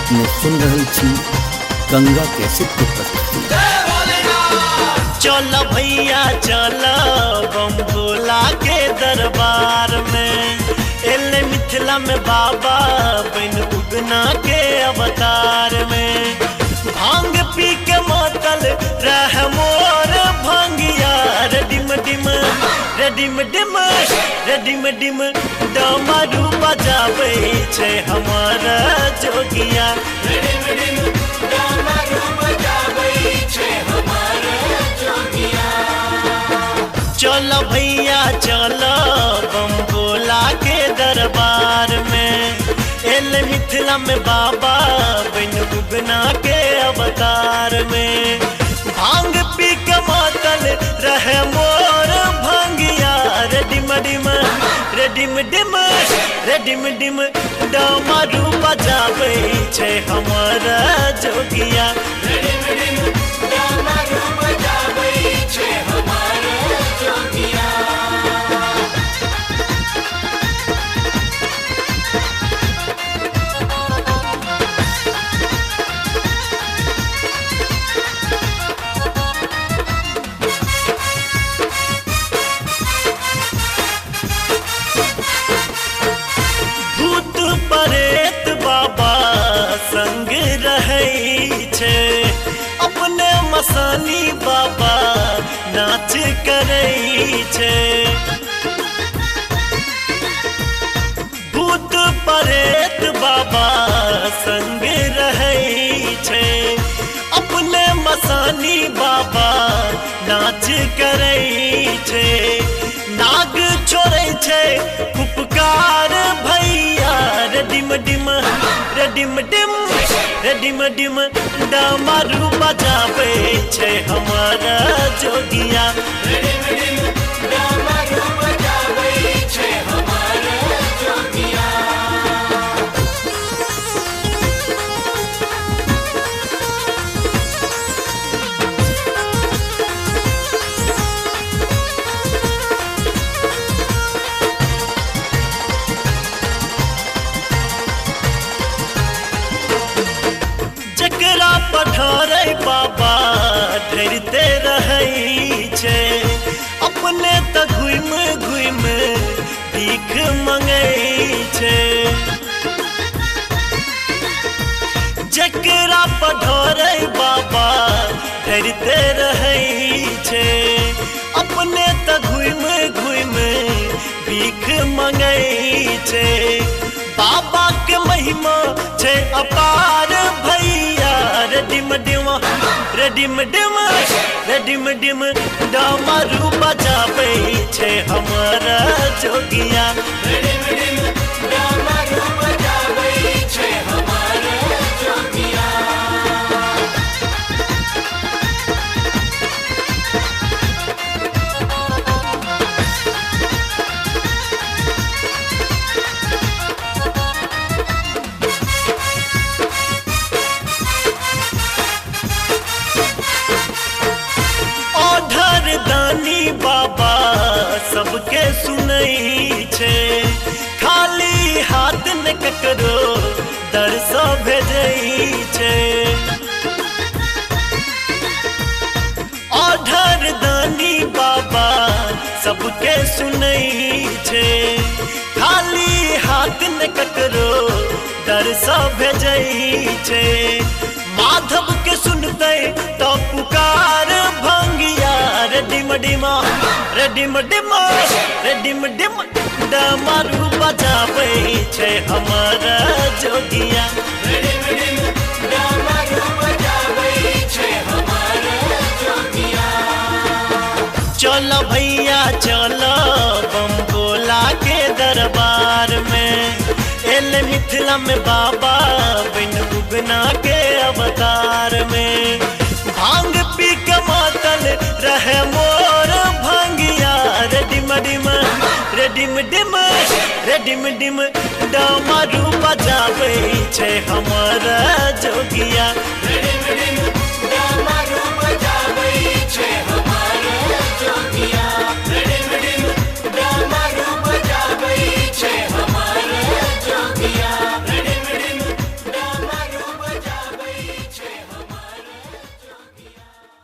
अपने सुन रहल छी गंगा कैसेट के प्रस्तुति। चल भैया चल बम भोला के दरबार में, एले मिथिला में बाबा बन उगना के अवतार में। भांग पी के मातल रह मोर भंगिया रे डिम डिम रे डिम डिम रे डिम डिम डमरू बजाबै छै हमारा जोगिया रे डिम डिम डमरू बजाबै छै हमारा जोगिया। चल भैया चल बम भोला के दरबार में, एले मिथिला में बाबा बन उगना के अवतार में। भांग पी के मातल रहे मोर भंगिया रे डिम डिम रे डिम डिम रे डिम डिम डमरू बजाबै छै हमारा जोगिया रे डिम डिम डमरू बजाबै छै हमारा जोगिया। परेत बाबा संग रहै छै, अपने मसानी बाबा नाच करै छै। भूत परेत बाबा संग रहै छै, अपने मसानी बाबा नाच करै छै। नाग छोड़ै छै उपकार भैया रे डिम डिम रे डिम डिम रे डिम डिम डमरू बजाबै छै हमारा जोगिया रे डिम डिम डमरू बजाबै छै हमारा जोगिया। जकरा पठारे बाबा डरते रहै छै, अपने त घुम घुम भीख मंगै छै। जकरा पठारे बाबा डरते रहै छै, अपने त घुम घुम भीख मंगै छै। बाबा के महिमा छै अपार भैया रे डिम डिम रे डिम डिम रे डिम डिम डमरू बजाबै छै हमारा जोगिया रे डिम डिम डमरू बजाबै छै हमारा जोगिया। दानी बाबा सबके सुनै छै, खाली हाथ न ककरो दर सँ भेजै छै। ओढ़र दानी बाबा सबके सुनै छै, खाली हाथ न ककरो दर सँ भेजै छै। माधव के सुनतै तो पुकार भंगिया रे डिम डिम रे डिम डिम रे डिम डिम डमरू बजाबै छै हमारा जोगिया रे डिम डिम डमरू बजाबै छै हमारा जोगिया। चल भैया चल बम भोला के दरबार में, एले मिथिला में बाबा बन उगना के अवतार में। भांग पी के मातल रहे मोर भंगिया रे डिम डिम रे डिम डिम रे डिम डिम डमरू बजाबै छै हमारा जोगिया रे डिम डिम